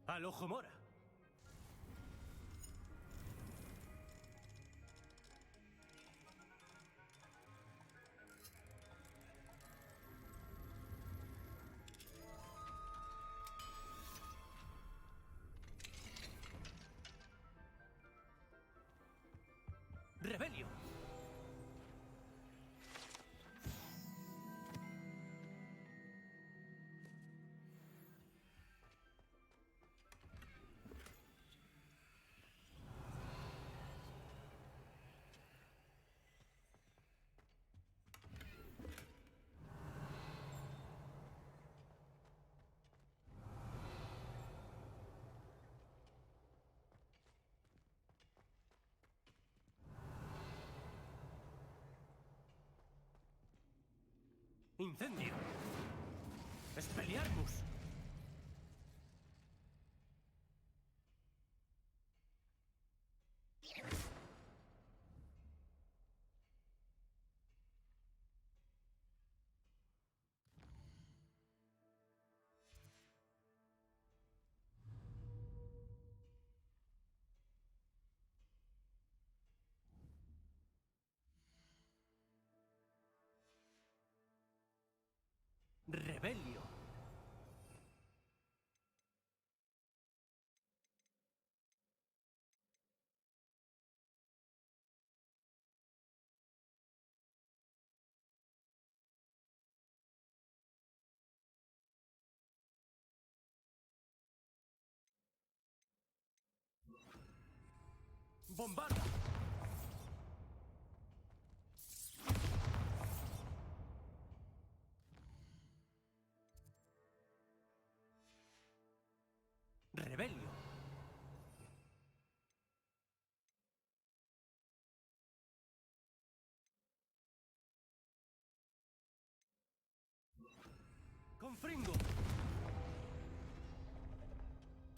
¡Al ojo mora! ¡Rebelio! ¡Incendio! ¡Expelliarmus! ¡Rebelio! ¡Bombarda! ¡Rebelio! ¡Confringo!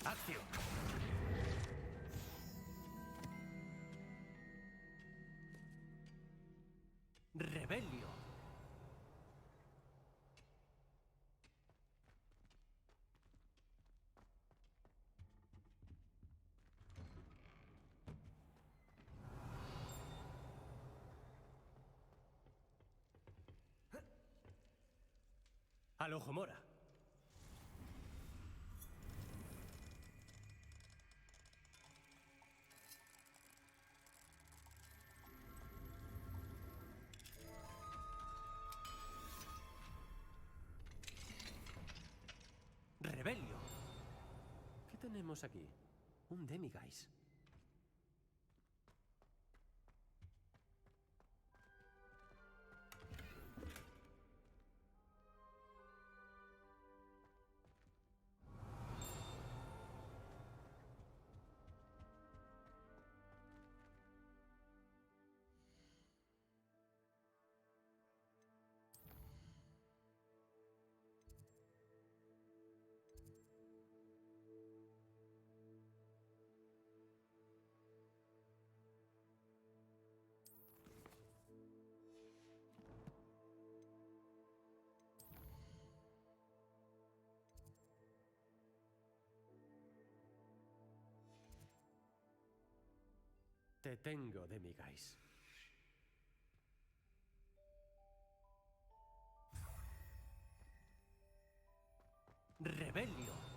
¡Accio! ¡Rebelio! ¡Al ojo mora! ¡Rebelio! ¿Qué tenemos aquí? Un Demiguise. Te tengo, Demiguise. ¡Rebelio!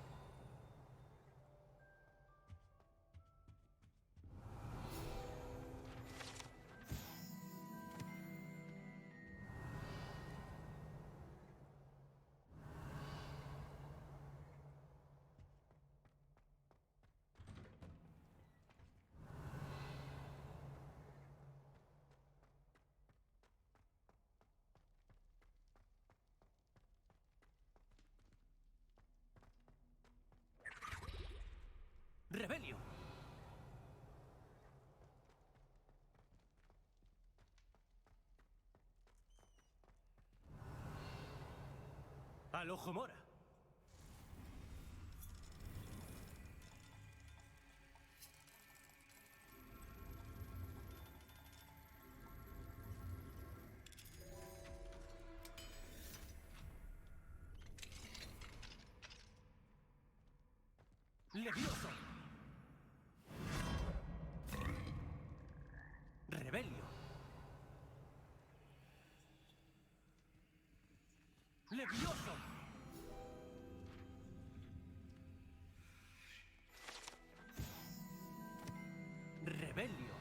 ¡Rebelio! ¡Al ojo mora! Levioso. Rebelio. Levioso. Rebelio.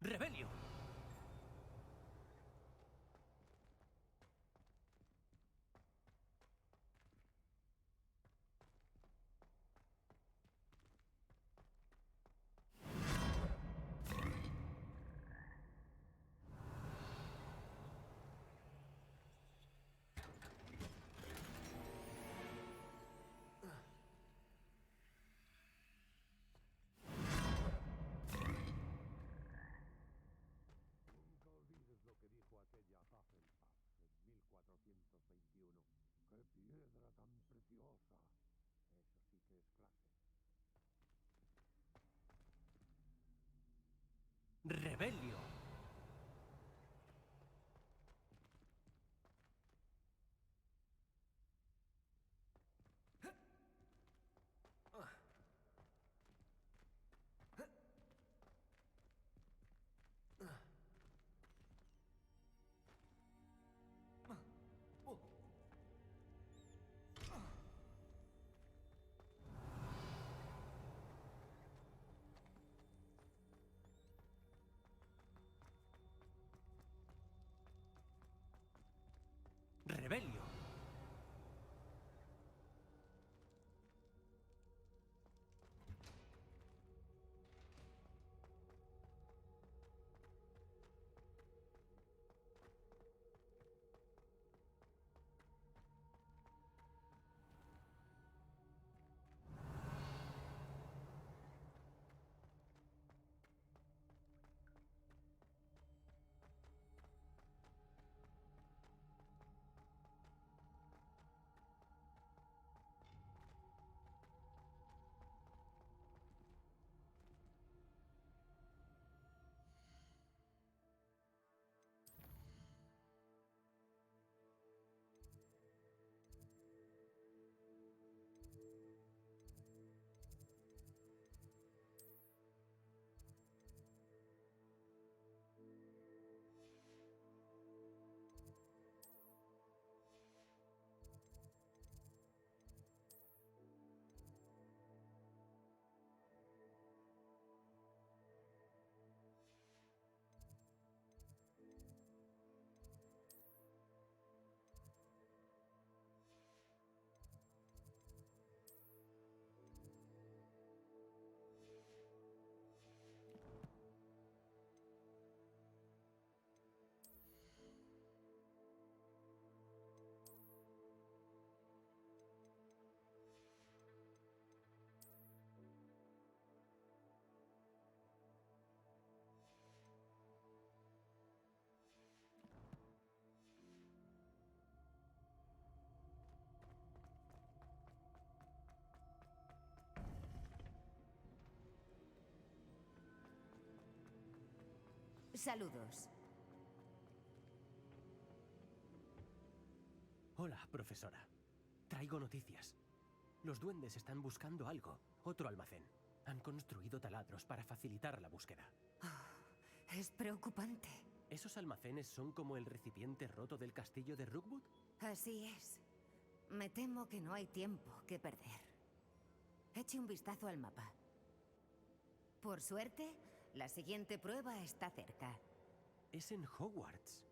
Rebelio. Nunca olvides lo que dijo aquella Hufflepuff en 1421. ¡Qué piedra tan preciosa! Eso sí que es clase. Rebelio. Rebelio. Saludos. Hola, profesora. Traigo noticias. Los duendes están buscando algo. Otro almacén. Han construido taladros para facilitar la búsqueda. Es preocupante. ¿Esos almacenes son como el recipiente roto del castillo de Rookwood? Así es. Me temo que no hay tiempo que perder. Eche un vistazo al mapa. Por suerte, la siguiente prueba está cerca. Es en Hogwarts.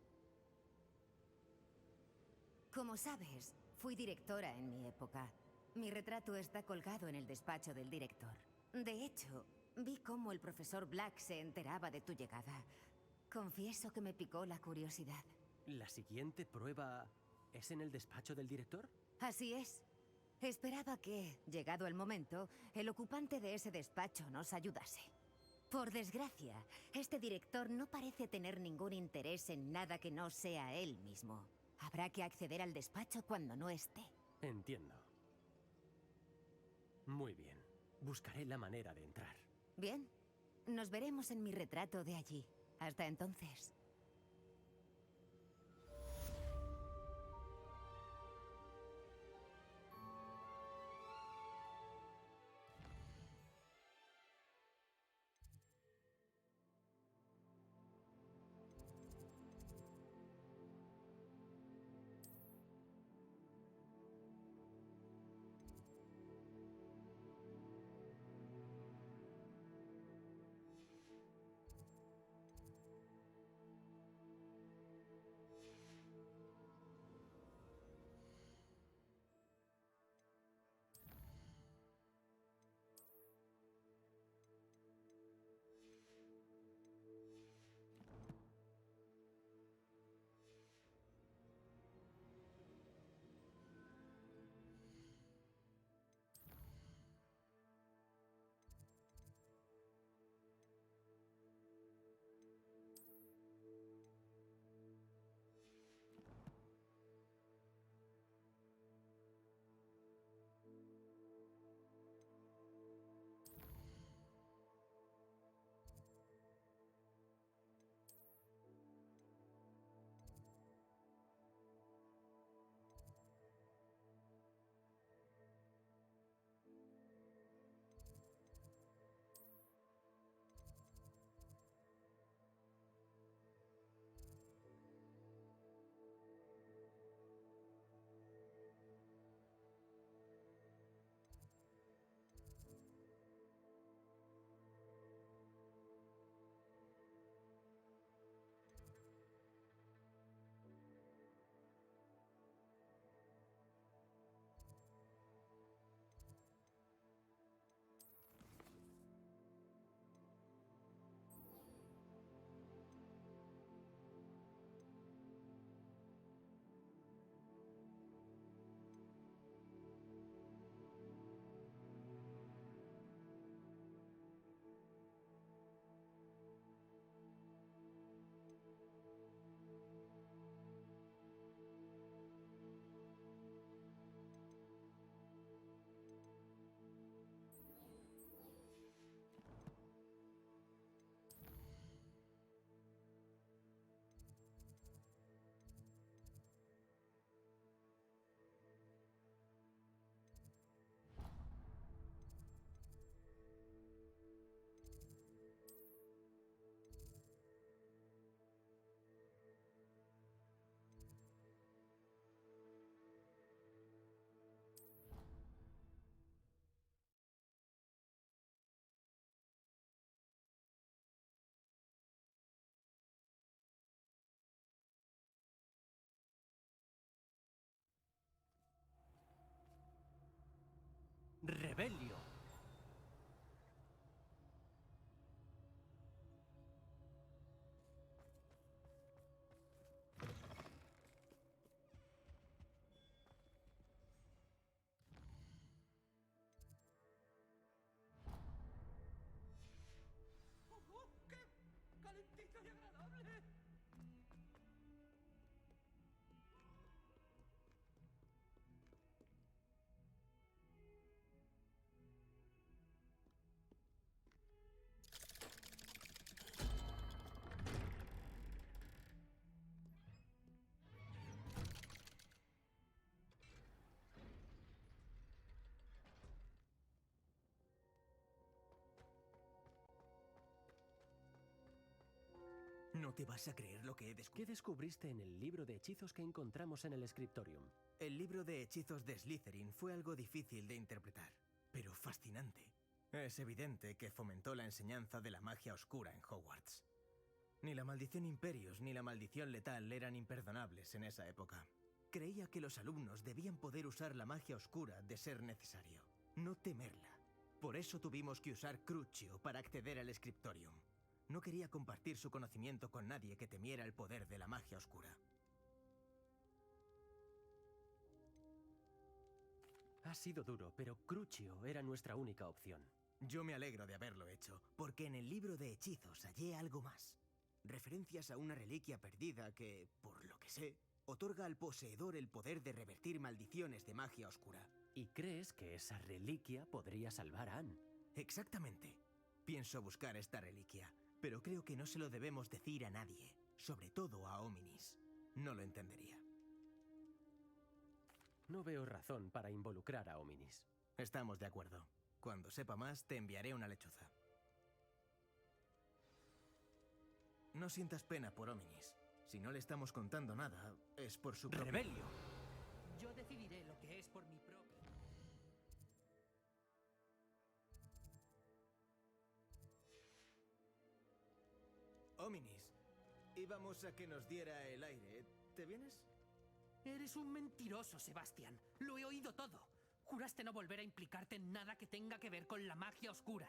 Como sabes, fui directora en mi época. Mi retrato está colgado en el despacho del director. De hecho, vi cómo el profesor Black se enteraba de tu llegada. Confieso que me picó la curiosidad. ¿La siguiente prueba es en el despacho del director? Así es. Esperaba que, llegado el momento, el ocupante de ese despacho nos ayudase. Por desgracia, este director no parece tener ningún interés en nada que no sea él mismo. Habrá que acceder al despacho cuando no esté. Entiendo. Muy bien. Buscaré la manera de entrar. Bien, nos veremos en mi retrato de allí. Hasta entonces. Rebelio. ¡Qué calentito y agradable! No te vas a creer lo que he ¿Qué descubierto. descubriste en el libro de hechizos que encontramos en el Scriptorium? El libro de hechizos de Slytherin fue algo difícil de interpretar, pero fascinante. Es evidente que fomentó la enseñanza de la magia oscura en Hogwarts. Ni la maldición Imperius ni la maldición letal eran imperdonables en esa época. Creía que los alumnos debían poder usar la magia oscura de ser necesario, no temerla. Por eso tuvimos que usar Crucio para acceder al Scriptorium. No quería compartir su conocimiento con nadie que temiera el poder de la magia oscura. Ha sido duro, pero Crucio era nuestra única opción. Yo me alegro de haberlo hecho, porque en el libro de hechizos hallé algo más. Referencias a una reliquia perdida que, por lo que sé, otorga al poseedor el poder de revertir maldiciones de magia oscura. ¿Y crees que esa reliquia podría salvar a Anne? Exactamente. Pienso buscar esta reliquia, pero creo que no se lo debemos decir a nadie, sobre todo a Hominis. No lo entendería. No veo razón para involucrar a Hominis. Estamos de acuerdo. Cuando sepa más, te enviaré una lechuza. No sientas pena por Hominis. Si no le estamos contando nada, es por su propio... ¡Rebelio! Yo decidiré lo que es por mi propio... Hominis, íbamos a que nos diera el aire. ¿Te vienes? Eres un mentiroso, Sebastián. Lo he oído todo. Juraste no volver a implicarte en nada que tenga que ver con la magia oscura.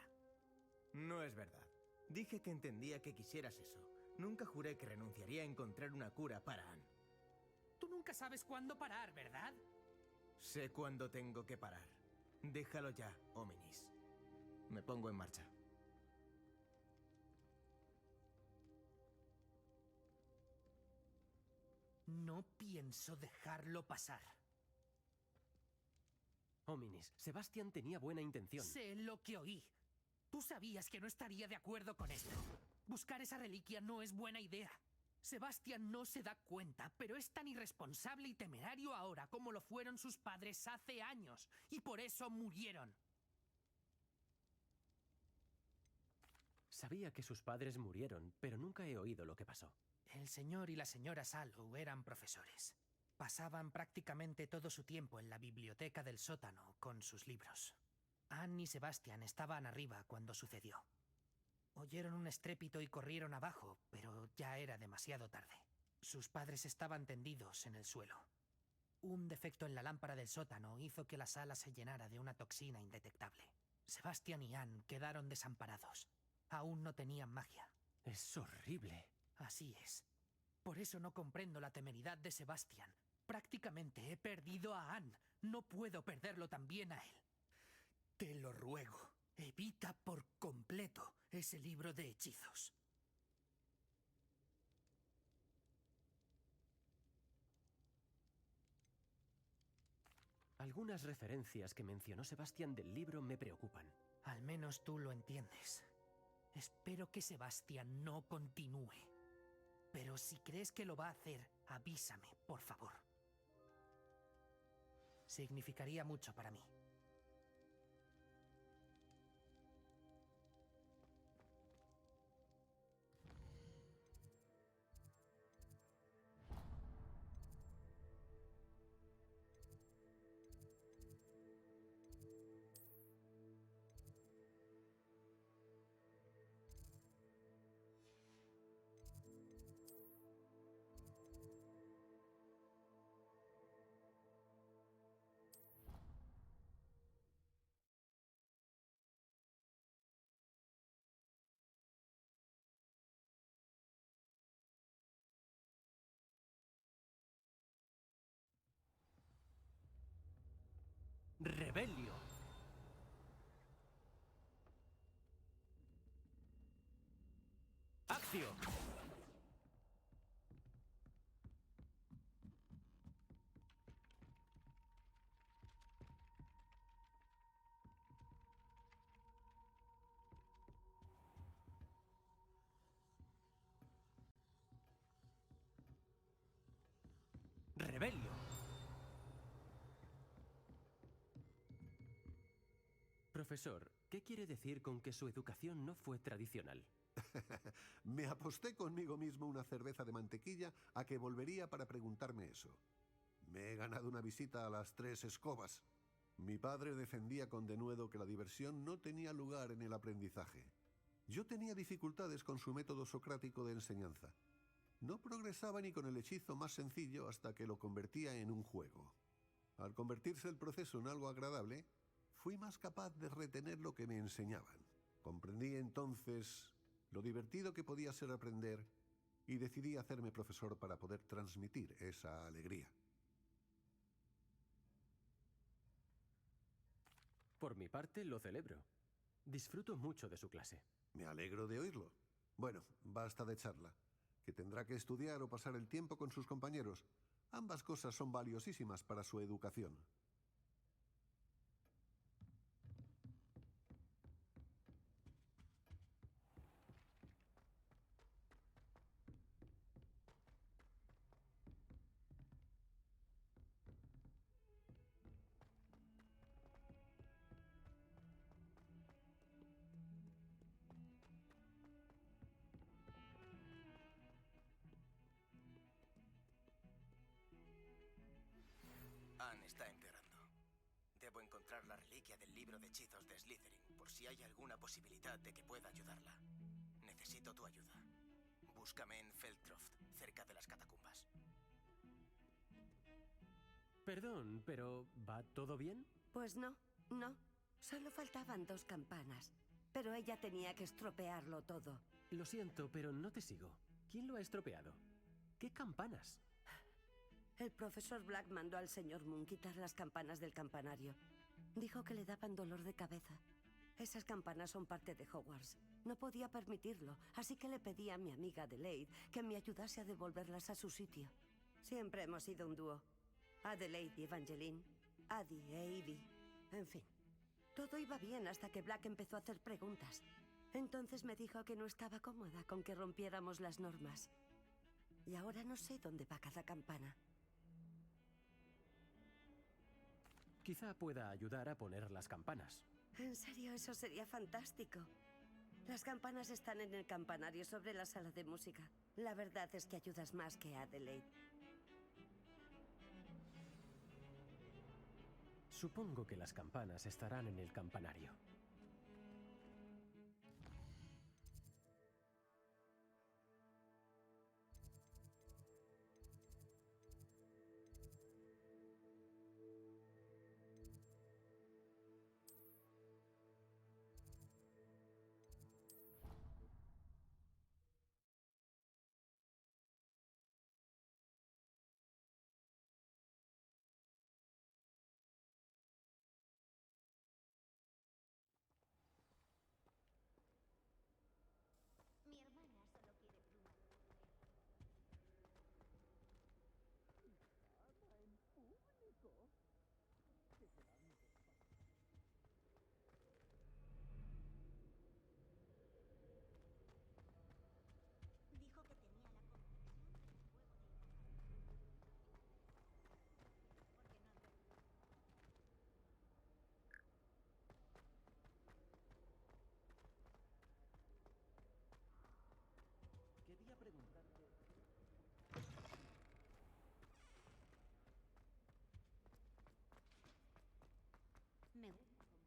No es verdad. Dije que entendía que quisieras eso. Nunca juré que renunciaría a encontrar una cura para Anne. Tú nunca sabes cuándo parar, ¿verdad? Sé cuándo tengo que parar. Déjalo ya, Hominis. Me pongo en marcha. No pienso dejarlo pasar. Hominis, Sebastián tenía buena intención. Sé lo que oí. Tú sabías que no estaría de acuerdo con esto. Buscar esa reliquia no es buena idea. Sebastián no se da cuenta, pero es tan irresponsable y temerario ahora como lo fueron sus padres hace años, y por eso murieron. Sabía que sus padres murieron, pero nunca he oído lo que pasó. El señor y la señora Sallow eran profesores. Pasaban prácticamente todo su tiempo en la biblioteca del sótano con sus libros. Anne y Sebastian estaban arriba cuando sucedió. Oyeron un estrépito y corrieron abajo, pero ya era demasiado tarde. Sus padres estaban tendidos en el suelo. Un defecto en la lámpara del sótano hizo que la sala se llenara de una toxina indetectable. Sebastian y Anne quedaron desamparados. Aún no tenían magia. Es horrible. Así es. Por eso no comprendo la temeridad de Sebastian. Prácticamente he perdido a Anne. No puedo perderlo también a él. Te lo ruego, evita por completo ese libro de hechizos. Algunas referencias que mencionó Sebastián del libro me preocupan. Al menos tú lo entiendes. Espero que Sebastián no continúe. Pero si crees que lo va a hacer, avísame, por favor. Significaría mucho para mí. ¡Rebelio! ¡Accio! ¡Rebelio! Profesor, ¿qué quiere decir con que su educación no fue tradicional? Me aposté conmigo mismo una cerveza de mantequilla a que volvería para preguntarme eso. Me he ganado una visita a las 3 escobas. Mi padre defendía con denuedo que la diversión no tenía lugar en el aprendizaje. Yo tenía dificultades con su método socrático de enseñanza. No progresaba ni con el hechizo más sencillo hasta que lo convertía en un juego. Al convertirse el proceso en algo agradable, fui más capaz de retener lo que me enseñaban. Comprendí entonces lo divertido que podía ser aprender y decidí hacerme profesor para poder transmitir esa alegría. Por mi parte, lo celebro. Disfruto mucho de su clase. Me alegro de oírlo. Bueno, basta de charla. Que tendrá que estudiar o pasar el tiempo con sus compañeros. Ambas cosas son valiosísimas para su educación. Anne está empeorando. Debo encontrar la reliquia del libro de hechizos de Slytherin, por si hay alguna posibilidad de que pueda ayudarla. Necesito tu ayuda. Búscame en Feldcroft, cerca de las catacumbas. Perdón, pero ¿va todo bien? Pues no. Solo faltaban 2 campanas. Pero ella tenía que estropearlo todo. Lo siento, pero no te sigo. ¿Quién lo ha estropeado? ¿Qué campanas? El profesor Black mandó al señor Moon quitar las campanas del campanario. Dijo que le daban dolor de cabeza. Esas campanas son parte de Hogwarts. No podía permitirlo, así que le pedí a mi amiga Adelaide que me ayudase a devolverlas a su sitio. Siempre hemos sido un dúo. Adelaide y Evangeline, Addie e Evie. En fin, todo iba bien hasta que Black empezó a hacer preguntas. Entonces me dijo que no estaba cómoda con que rompiéramos las normas. Y ahora no sé dónde va cada campana. Quizá pueda ayudar a poner las campanas. En serio, eso sería fantástico. Las campanas están en el campanario sobre la sala de música. La verdad es que ayudas más que Adelaide. Supongo que las campanas estarán en el campanario. Mi hermana solo quiere plumas. Dijo que tenía la combinación del fuego de porque no Quería preguntarte... me gusta comprar.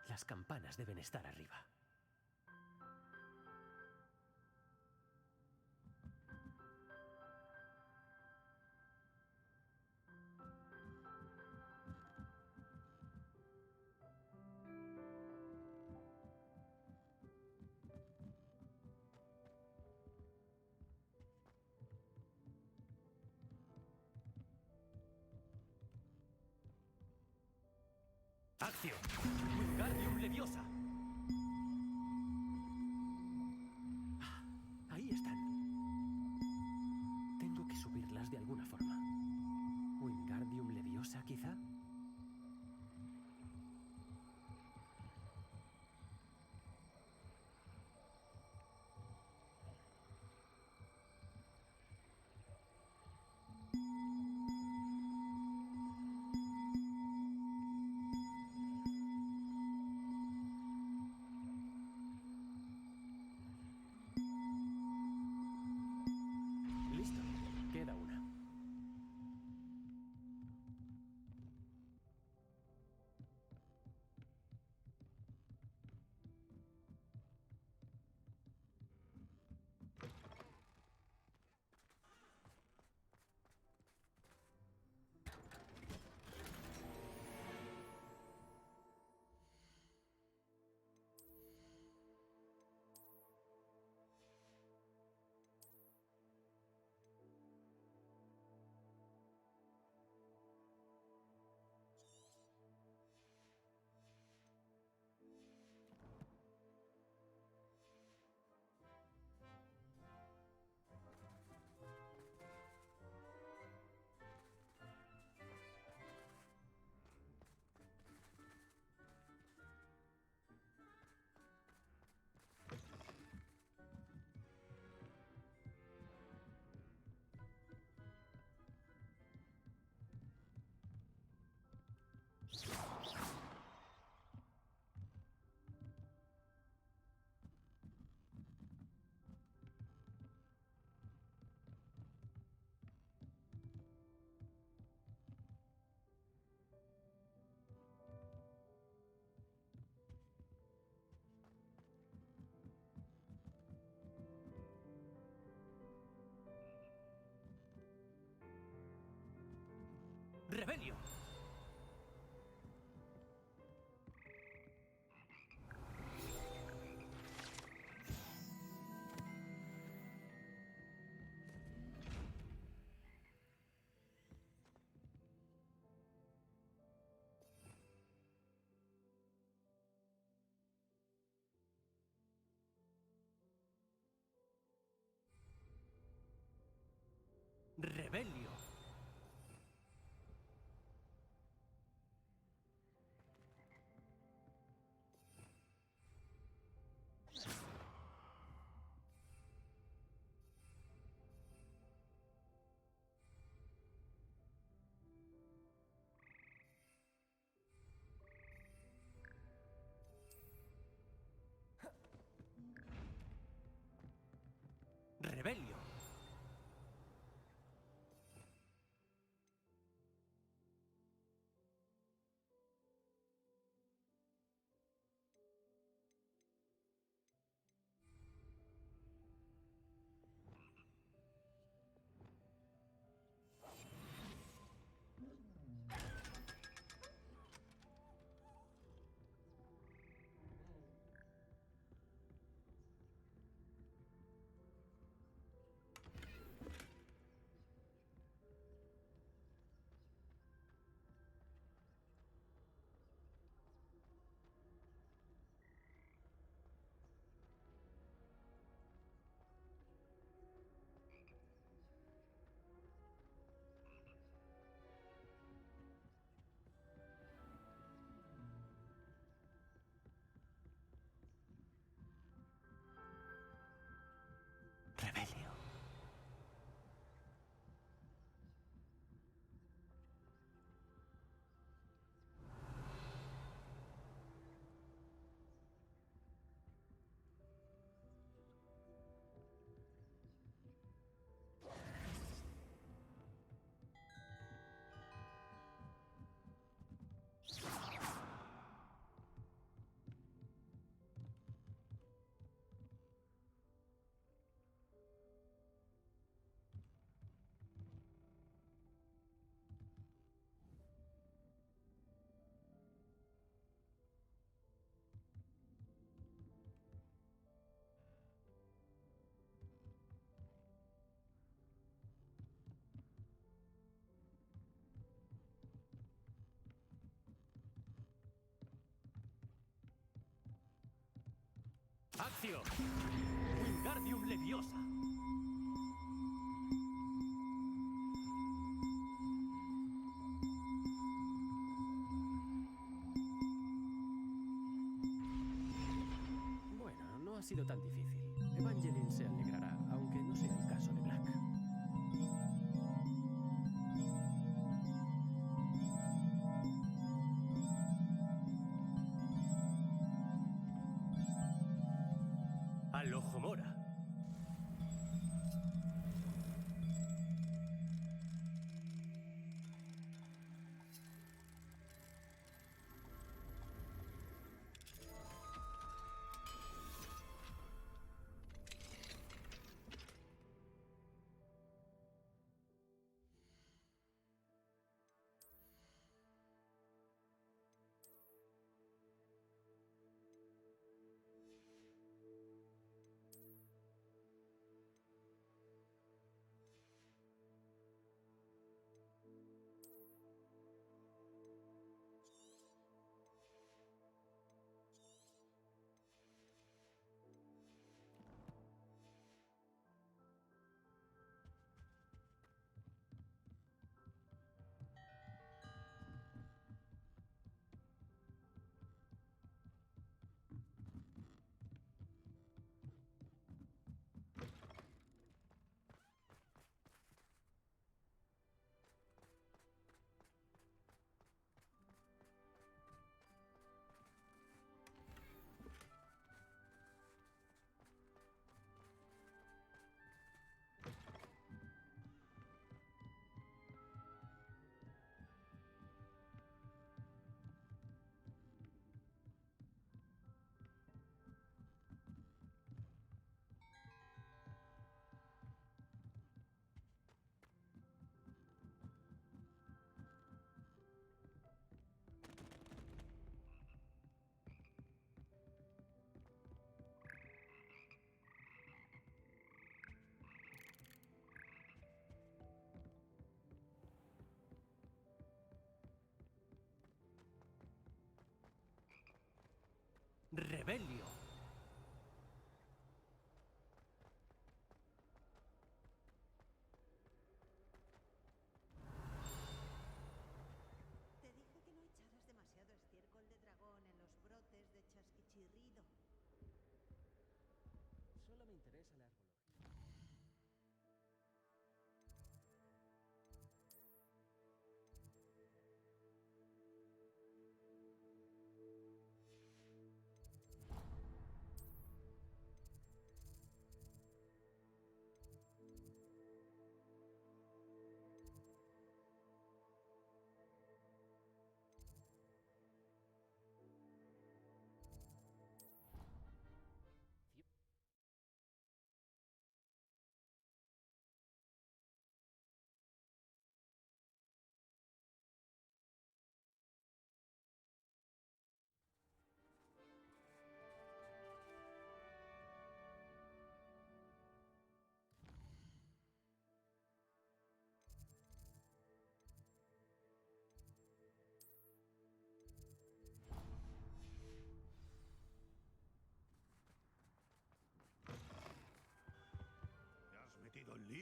Las campanas deben estar arriba. ¡Acción! ¡Wingardium Leviosa! Ahí están. Tengo que subirlas de alguna forma. ¿Wingardium Leviosa, quizá? Rebelio. Rebelio. ¡Accio! ¡Wingardium Leviosa! Bueno, no ha sido tan difícil. Evangeline se alegrará, aunque no sea el caso de Black. ¡Al ojo mora!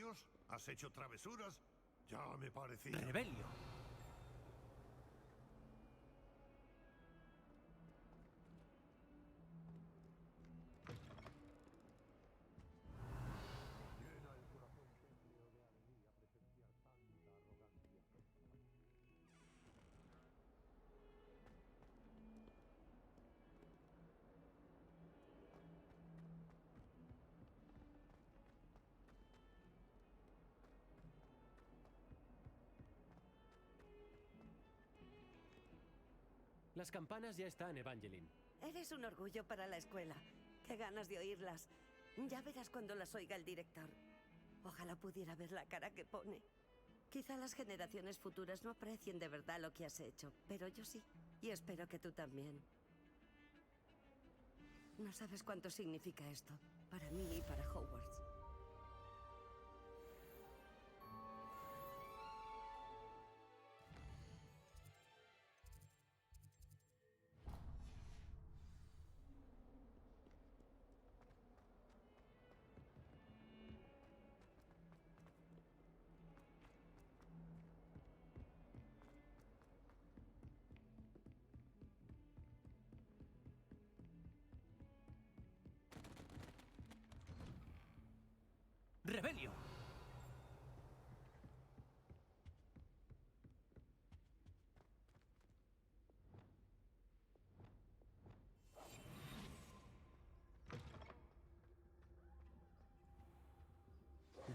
años? ¿Has hecho travesuras? Ya me parecía. ¡Rebelio! Las campanas ya están, Evangeline. Eres un orgullo para la escuela. Qué ganas de oírlas. Ya verás cuando las oiga el director. Ojalá pudiera ver la cara que pone. Quizá las generaciones futuras no aprecien de verdad lo que has hecho, pero yo sí. Y espero que tú también. No sabes cuánto significa esto, para mí y para Hogwarts. ¡Rebelio!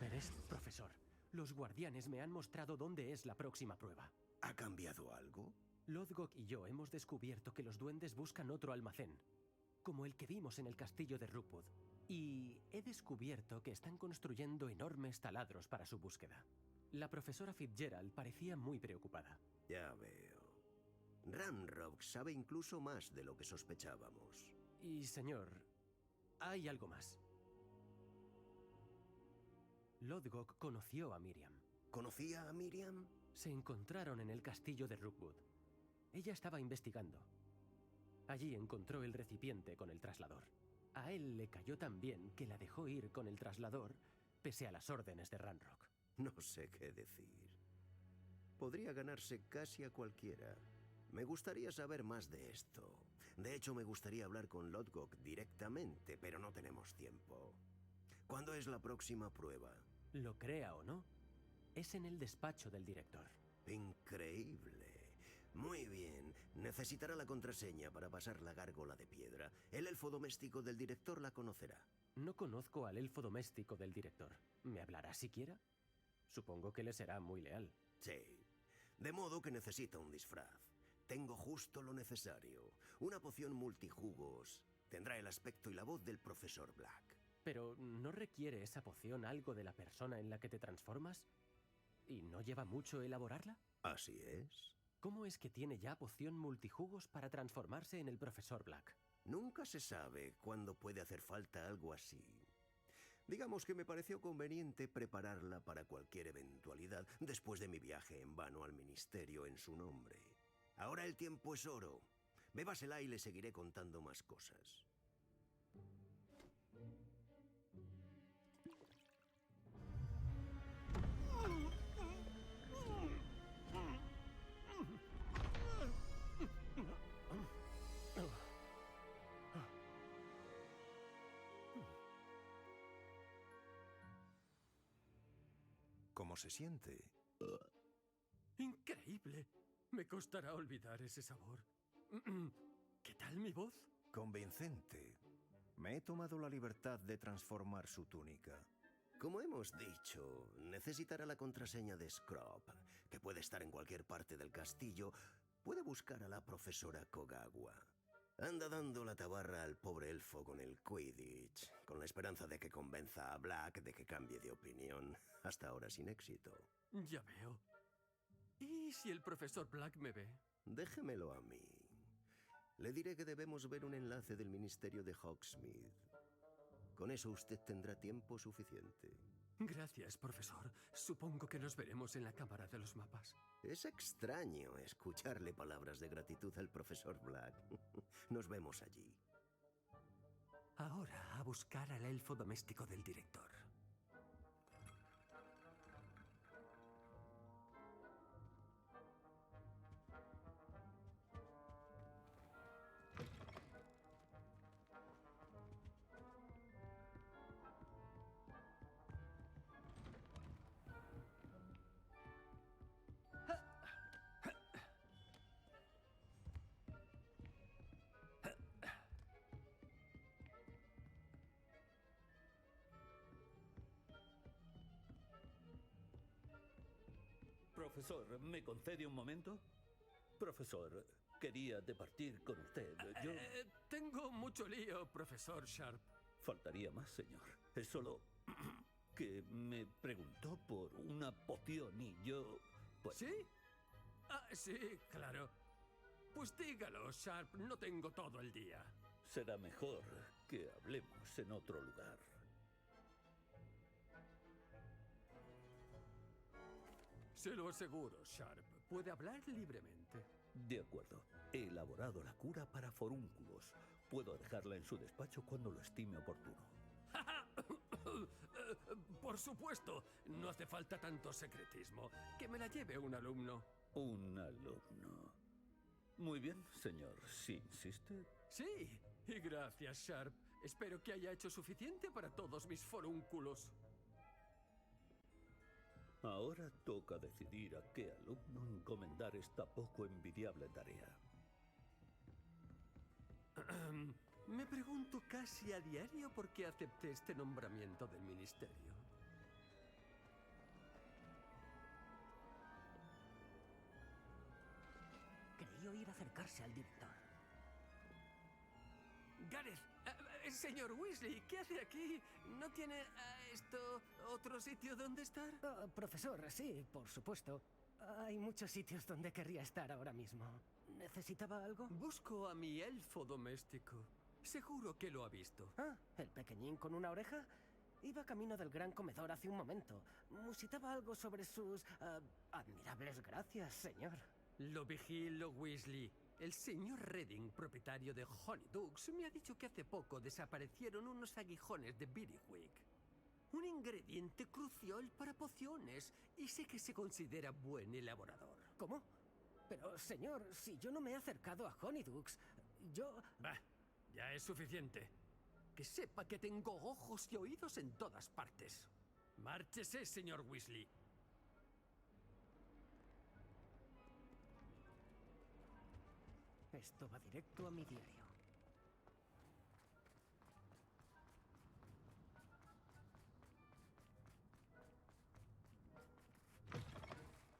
Verás, profesor. Los guardianes me han mostrado dónde es la próxima prueba. ¿Ha cambiado algo? Lodgok y yo hemos descubierto que los duendes buscan otro almacén, como el que vimos en el castillo de Rookwood. Y he descubierto que están construyendo enormes taladros para su búsqueda. La profesora Fitzgerald parecía muy preocupada. Ya veo. Ranrock sabe incluso más de lo que sospechábamos. Y, señor, hay algo más. Lodgok conoció a Miriam. ¿Conocía a Miriam? Se encontraron en el castillo de Rookwood. Ella estaba investigando. Allí encontró el recipiente con el traslador. A él le cayó tan bien que la dejó ir con el traslador, pese a las órdenes de Ranrock. No sé qué decir. Podría ganarse casi a cualquiera. Me gustaría saber más de esto. De hecho, me gustaría hablar con Lodgok directamente, pero no tenemos tiempo. ¿Cuándo es la próxima prueba? Lo crea o no, es en el despacho del director. Increíble. Muy bien. Necesitará la contraseña para pasar la gárgola de piedra. El elfo doméstico del director la conocerá. No conozco al elfo doméstico del director. ¿Me hablará siquiera? Supongo que le será muy leal. Sí. De modo que necesita un disfraz. Tengo justo lo necesario. Una poción multijugos. Tendrá el aspecto y la voz del profesor Black. Pero ¿no requiere esa poción algo de la persona en la que te transformas? ¿Y no lleva mucho elaborarla? Así es. ¿Cómo es que tiene ya poción multijugos para transformarse en el profesor Black? Nunca se sabe cuándo puede hacer falta algo así. Digamos que me pareció conveniente prepararla para cualquier eventualidad después de mi viaje en vano al ministerio en su nombre. Ahora el tiempo es oro. Bébasela y le seguiré contando más cosas. ¿Cómo se siente? ¡Increíble! Me costará olvidar ese sabor. ¿Qué tal mi voz? Convincente. Me he tomado la libertad de transformar su túnica. Como hemos dicho, necesitará la contraseña de Scrub, que puede estar en cualquier parte del castillo. Puede buscar a la profesora Kogawa. Anda dando la tabarra al pobre elfo con el Quidditch, con la esperanza de que convenza a Black de que cambie de opinión. Hasta ahora sin éxito. Ya veo. ¿Y si el profesor Black me ve? Déjemelo a mí. Le diré que debemos ver un enlace del Ministerio de Hogsmeade. Con eso usted tendrá tiempo suficiente. Gracias, profesor. Supongo que nos veremos en la Cámara de los Mapas. Es extraño escucharle palabras de gratitud al profesor Black. Nos vemos allí. Ahora a buscar al elfo doméstico del director. Profesor, ¿me concede un momento? Profesor, quería departir con usted. Yo... Tengo mucho lío, profesor Sharp. Faltaría más, señor. Es solo que me preguntó por una poción y yo... Pues... ¿Sí? Ah, sí, claro. Pues dígalo, Sharp. No tengo todo el día. Será mejor que hablemos en otro lugar. Se lo aseguro, Sharp. Puede hablar libremente. De acuerdo. He elaborado la cura para forúnculos. Puedo dejarla en su despacho cuando lo estime oportuno. Por supuesto. No hace falta tanto secretismo. Que me la lleve un alumno. Un alumno. Muy bien, señor. Si insiste... Sí. Y gracias, Sharp. Espero que haya hecho suficiente para todos mis forúnculos. Ahora toca decidir a qué alumno encomendar esta poco envidiable tarea. Me pregunto casi a diario por qué acepté este nombramiento del ministerio. Creí oír acercarse al director. Gareth, señor Weasley, ¿qué hace aquí? ¿No tiene otro sitio donde estar? Profesor, sí, por supuesto. Hay muchos sitios donde querría estar ahora mismo. ¿Necesitaba algo? Busco a mi elfo doméstico. Seguro que lo ha visto. Ah, el pequeñín con una oreja. Iba camino del gran comedor hace un momento. Musitaba algo sobre sus admirables gracias, señor. Lo vigilo, Weasley. El señor Redding, propietario de Honeydukes, me ha dicho que hace poco desaparecieron unos aguijones de Biriwick. Un ingrediente crucial para pociones. Y sé que se considera buen elaborador. ¿Cómo? Pero, señor, si yo no me he acercado a Honeydukes, yo... Bah, ya es suficiente. Que sepa que tengo ojos y oídos en todas partes. Márchese, señor Weasley. Esto va directo a mi diario.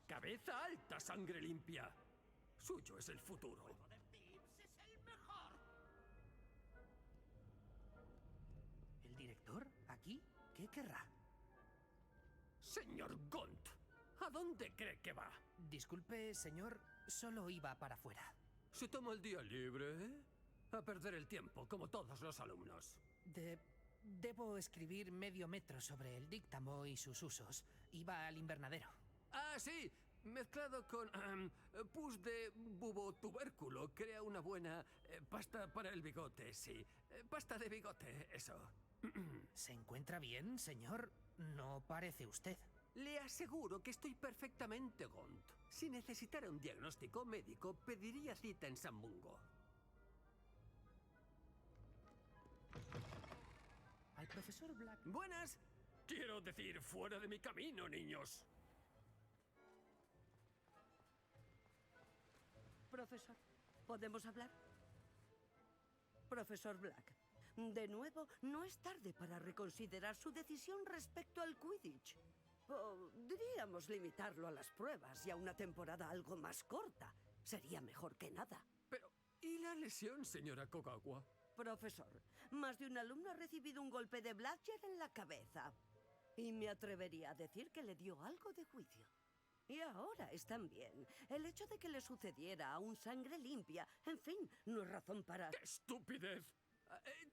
Cabeza alta, sangre limpia. Suyo es el futuro. ¿El director? ¿Aquí? ¿Qué querrá? Señor Gaunt, ¿a dónde cree que va? Disculpe, señor, solo iba para afuera. ¿Se toma el día libre? A perder el tiempo, como todos los alumnos. Debo escribir medio metro sobre el díctamo y sus usos. Iba al invernadero. Ah, sí. Mezclado con pus de bubotubérculo, crea una buena pasta para el bigote, sí. Pasta de bigote, eso. ¿Se encuentra bien, señor? No parece usted. Le aseguro que estoy perfectamente, Gaunt. Si necesitara un diagnóstico médico, pediría cita en San Mungo. Al profesor Black... Buenas. Quiero decir, fuera de mi camino, niños. Profesor, ¿podemos hablar? Profesor Black, de nuevo, no es tarde para reconsiderar su decisión respecto al Quidditch. O diríamos limitarlo a las pruebas y a una temporada algo más corta. Sería mejor que nada. Pero, ¿y la lesión, señora Kokagua? Profesor, más de un alumno ha recibido un golpe de Blackjack en la cabeza. Y me atrevería a decir que le dio algo de juicio. Y ahora están bien. El hecho de que le sucediera a un sangre limpia, en fin, no es razón para... ¡Qué estupidez!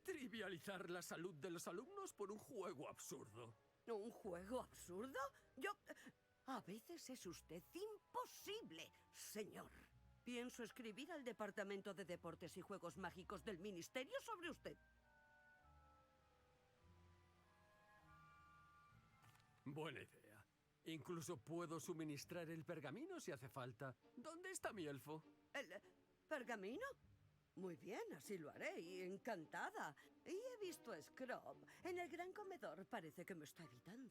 Trivializar la salud de los alumnos por un juego absurdo. ¿Un juego absurdo? Yo... A veces es usted imposible, señor. Pienso escribir al Departamento de Deportes y Juegos Mágicos del Ministerio sobre usted. Buena idea. Incluso puedo suministrar el pergamino si hace falta. ¿Dónde está mi elfo? ¿El pergamino? Muy bien, así lo haré, y encantada. Y he visto a Scrub. En el gran comedor parece que me está evitando.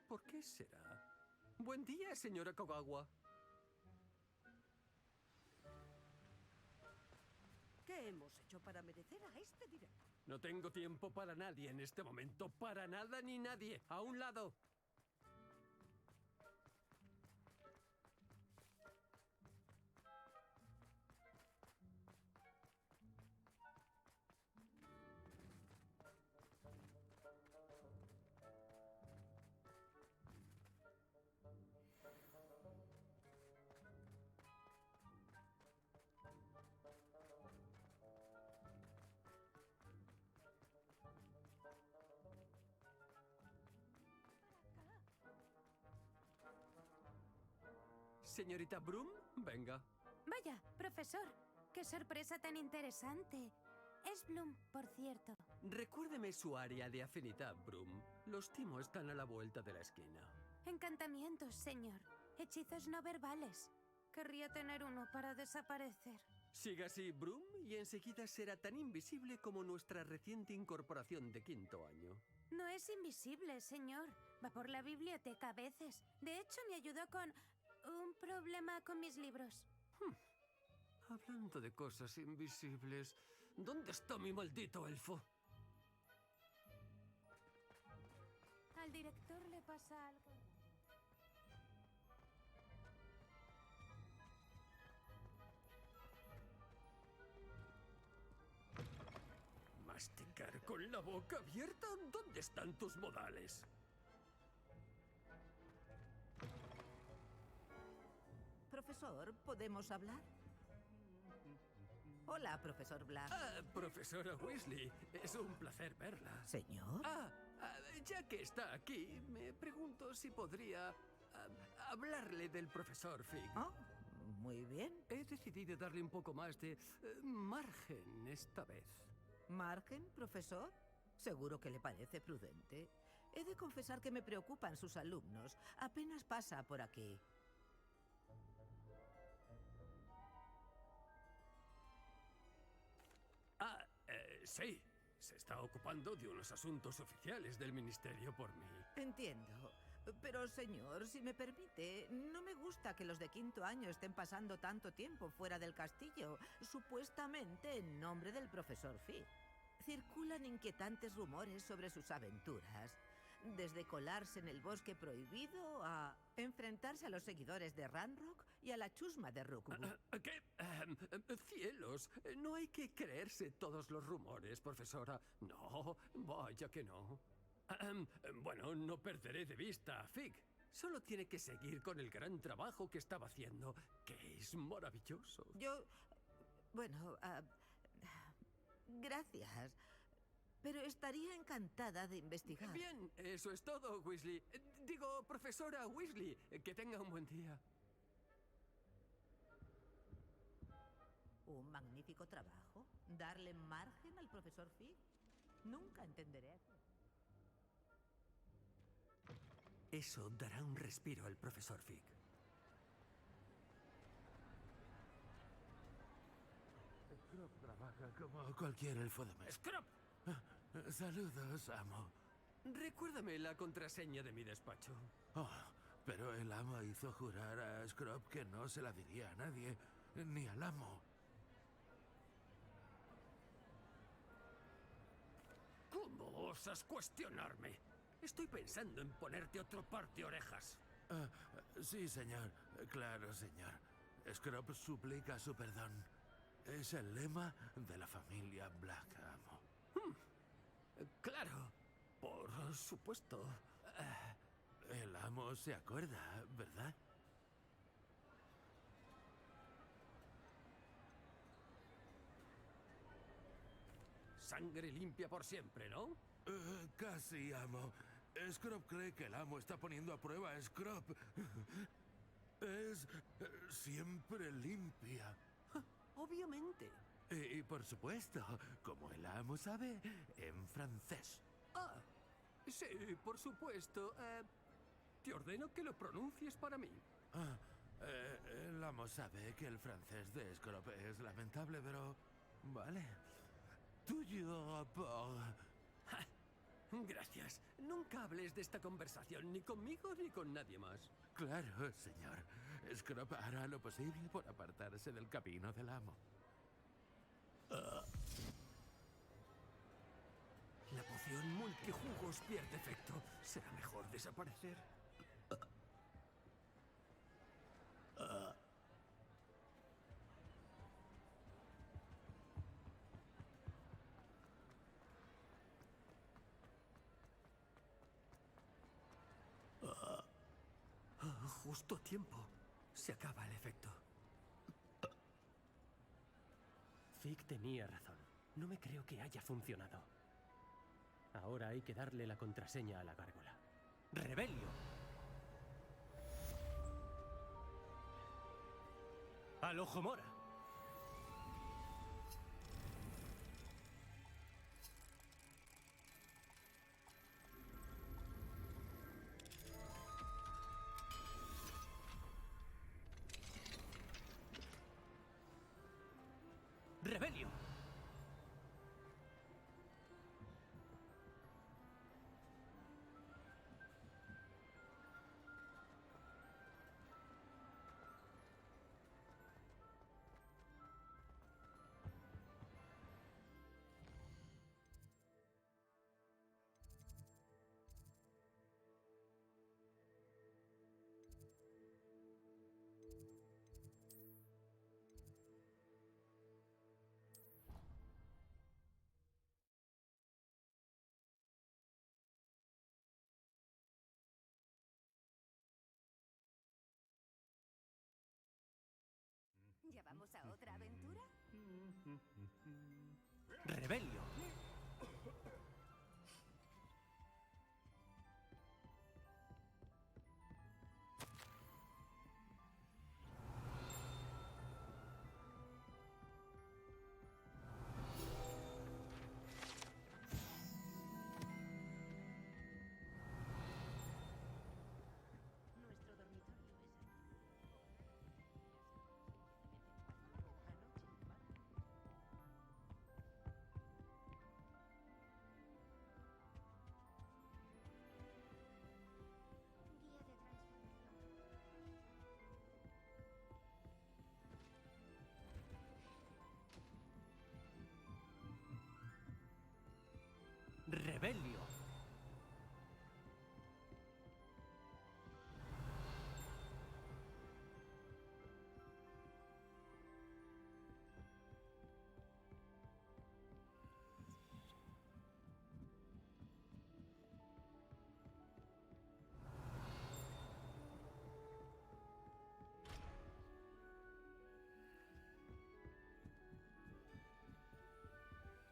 ¿Por qué será? Buen día, señora Kokagua. ¿Qué hemos hecho para merecer a este director? No tengo tiempo para nadie en este momento. Para nada ni nadie. A un lado. Señorita Broom, venga. Vaya, profesor, qué sorpresa tan interesante. Es Bloom, por cierto. Recuérdeme su área de afinidad, Broom. Los timos están a la vuelta de la esquina. Encantamientos, señor. Hechizos no verbales. Querría tener uno para desaparecer. Siga así, Broom, y enseguida será tan invisible como nuestra reciente incorporación de 5º año. No es invisible, señor. Va por la biblioteca a veces. De hecho, me ayudó con un problema con mis libros. Hablando de cosas invisibles, ¿dónde está mi maldito elfo? Al director le pasa algo. ¿Masticar con la boca abierta? ¿Dónde están tus modales? Profesor, ¿podemos hablar? Hola, profesor Black. Profesora Weasley, es un placer verla. ¿Señor? Ya que está aquí, me pregunto si podría hablarle del profesor Fig. Oh, muy bien. He decidido darle un poco más de margen esta vez. ¿Margen, profesor? Seguro que le parece prudente. He de confesar que me preocupan sus alumnos. Apenas pasa por aquí. Sí. Se está ocupando de unos asuntos oficiales del ministerio por mí. Entiendo. Pero, señor, si me permite, no me gusta que los de 5º año estén pasando tanto tiempo fuera del castillo, supuestamente en nombre del profesor Fig. Circulan inquietantes rumores sobre sus aventuras, desde colarse en el bosque prohibido a enfrentarse a los seguidores de Ranrock y a la chusma de Rookwood. ¿Qué? ¡Cielos! No hay que creerse todos los rumores, profesora. No, vaya que no. Bueno, no perderé de vista a Fig. Solo tiene que seguir con el gran trabajo que estaba haciendo, que es maravilloso. Bueno, gracias. Pero estaría encantada de investigar. Bien, eso es todo, Weasley. Digo, profesora Weasley, que tenga un buen día. Un magnífico trabajo. ¿Darle margen al profesor Fig? Nunca entenderé. Eso dará un respiro al profesor Fig. Scrub trabaja como cualquier elfo de mes. ¡Scrub! Saludos, amo. Recuérdame la contraseña de mi despacho. Oh, pero el amo hizo jurar a Scrub que no se la diría a nadie, ni al amo. ¿Cómo osas cuestionarme? Estoy pensando en ponerte otro par de orejas. Sí, señor. Claro, señor. Scrub suplica su perdón. Es el lema de la familia Black, amo. Claro, por supuesto. El amo se acuerda, ¿verdad? Sangre limpia por siempre, ¿no? Casi, amo. Scrub cree que el amo está poniendo a prueba a Scrub. Es siempre limpia. Obviamente. Y por supuesto, como el amo sabe, en francés. Sí, por supuesto. Te ordeno que lo pronuncies para mí. El amo sabe que el francés de Scrub es lamentable, pero... Vale. Tuyo por... Gracias. Nunca hables de esta conversación ni conmigo ni con nadie más. Claro, señor. Scrub hará lo posible por apartarse del camino del amo. La poción multijugos pierde efecto. Será mejor desaparecer. Justo a tiempo. Se acaba el efecto. Fig tenía razón. No me creo que haya funcionado. Ahora hay que darle la contraseña a la gárgola. ¡Rebelio! ¡Al ojo mora! ¡Rebelio! ¿Ya vamos a otra aventura? ¡Rebelio! Nuestro dormitorio es guía de ¡Rebelio!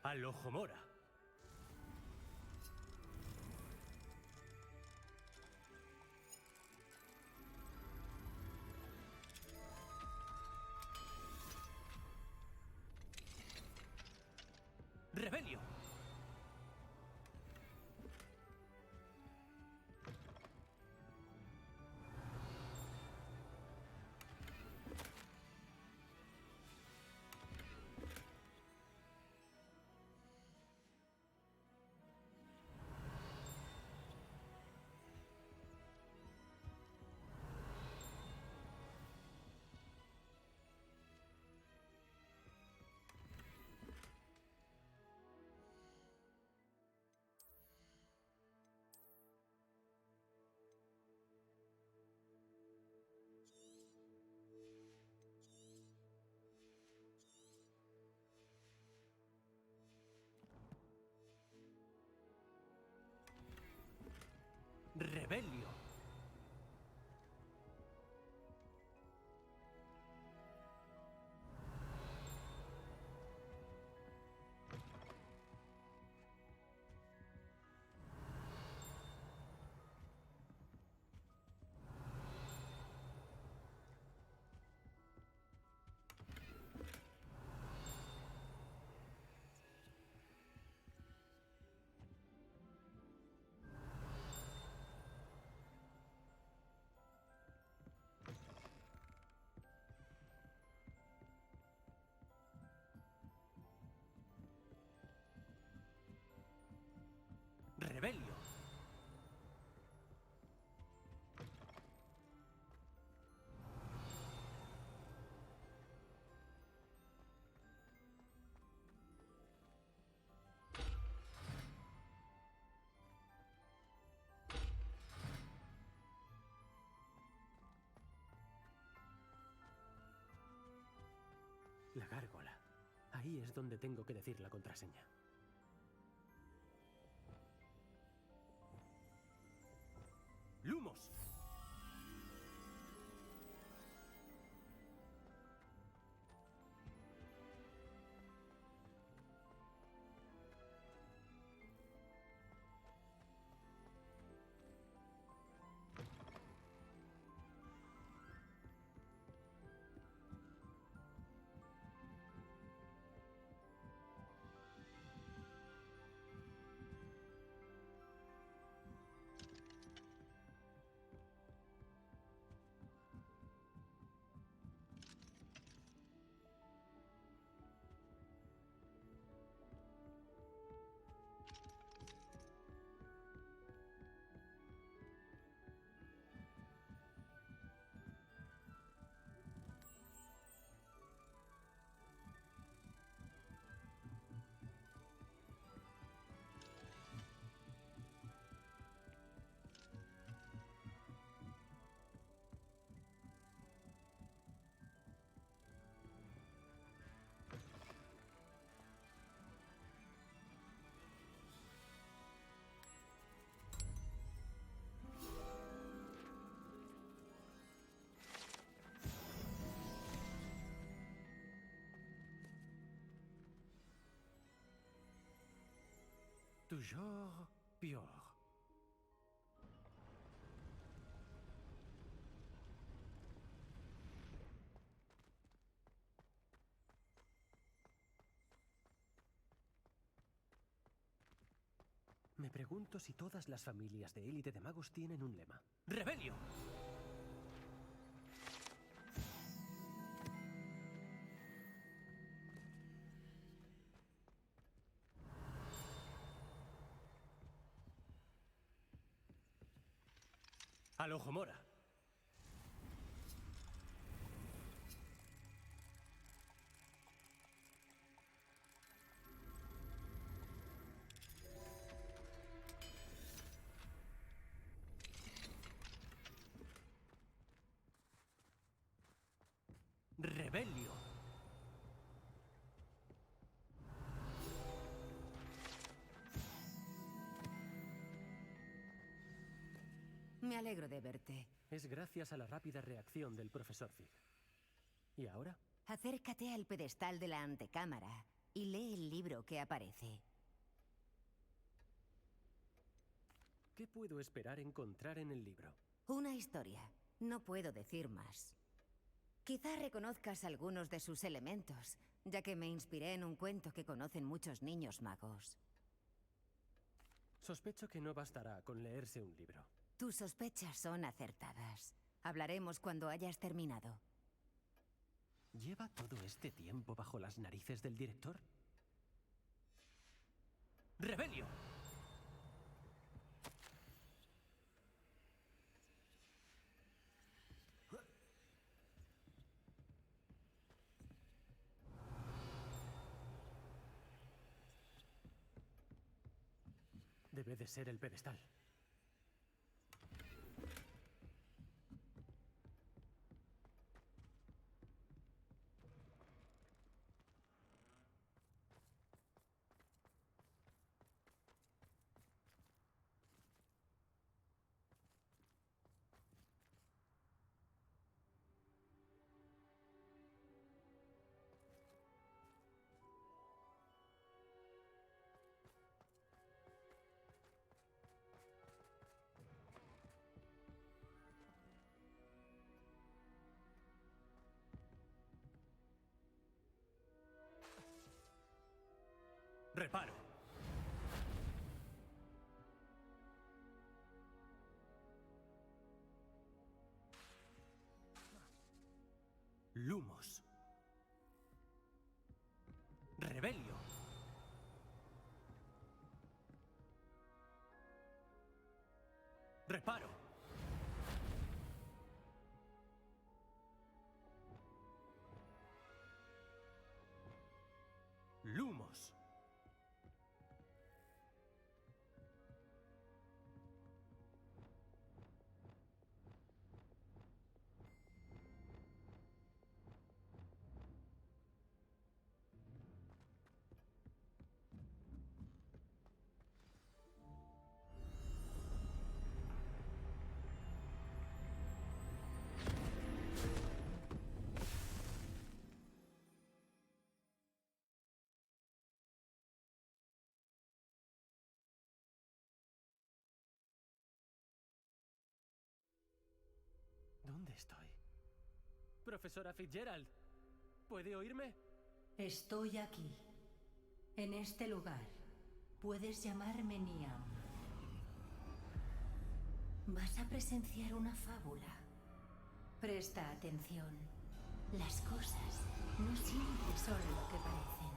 ¡Al ojo mora! ¡Rebelio! ¡Rebelio! ¡Rebelio! La gárgola. Ahí es donde tengo que decir la contraseña. ¡Lumos! Toujours pure. Me pregunto si todas las familias de élite de magos tienen un lema. ¡Rebelio! ¡Al ojo mora! ¡Rebelio! Me alegro de verte. Es gracias a la rápida reacción del profesor Fig. ¿Y ahora? Acércate al pedestal de la antecámara y lee el libro que aparece. ¿Qué puedo esperar encontrar en el libro? Una historia. No puedo decir más. Quizá reconozcas algunos de sus elementos, ya que me inspiré en un cuento que conocen muchos niños magos. Sospecho que no bastará con leerse un libro. Tus sospechas son acertadas. Hablaremos cuando hayas terminado. ¿Lleva todo este tiempo bajo las narices del director? ¡Rebelio! Debe de ser el pedestal. Reparo. Lumos. Rebelio. Reparo. Lumos. ¿Dónde estoy? Profesora Fitzgerald, ¿puede oírme? Estoy aquí, en este lugar. Puedes llamarme Niam. Vas a presenciar una fábula. Presta atención. Las cosas no siempre son lo que parecen.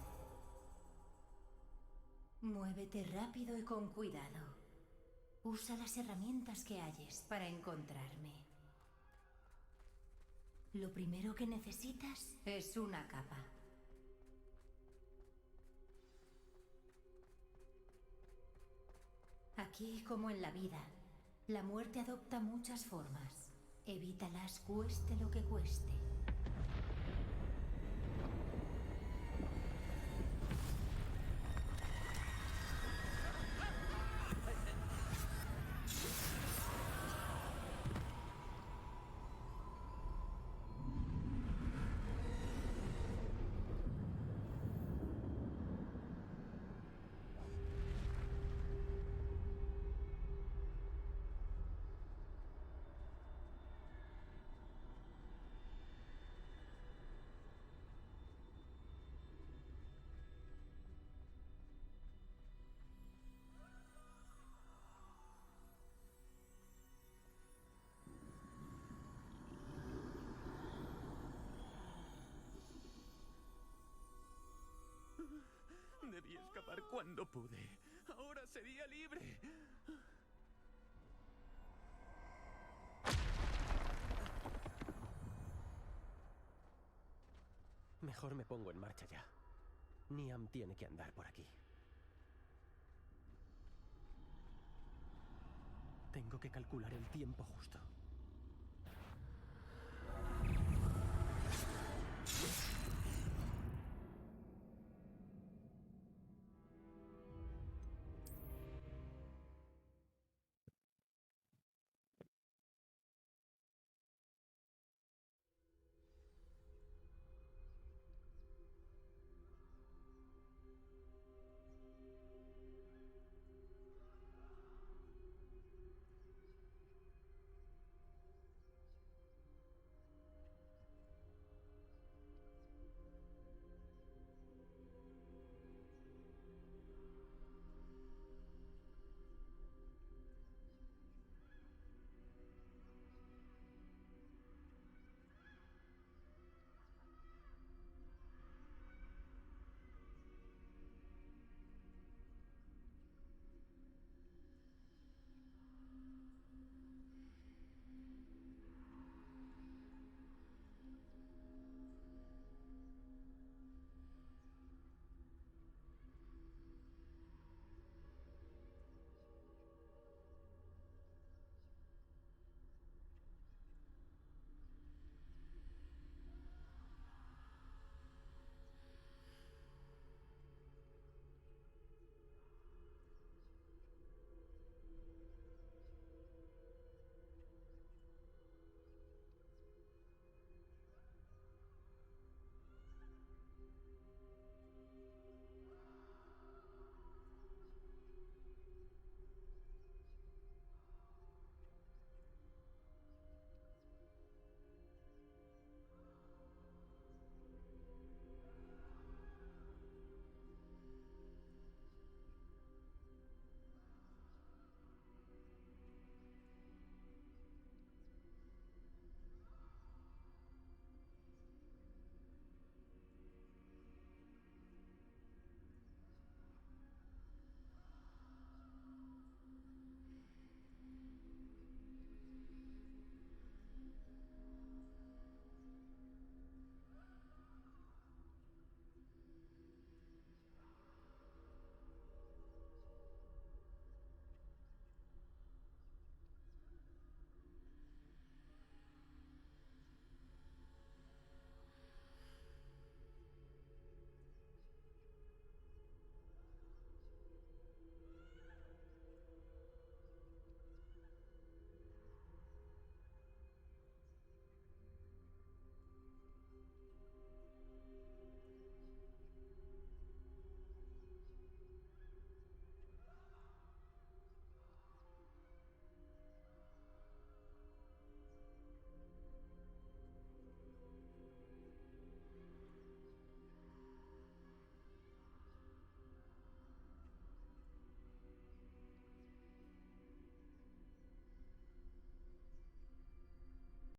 Muévete rápido y con cuidado. Usa las herramientas que halles para encontrarme. Lo primero que necesitas es una capa. Aquí, como en la vida, la muerte adopta muchas formas. Evítalas cueste lo que cueste. Debí escapar cuando pude. Ahora sería libre. Mejor me pongo en marcha ya. Niam tiene que andar por aquí. Tengo que calcular el tiempo justo.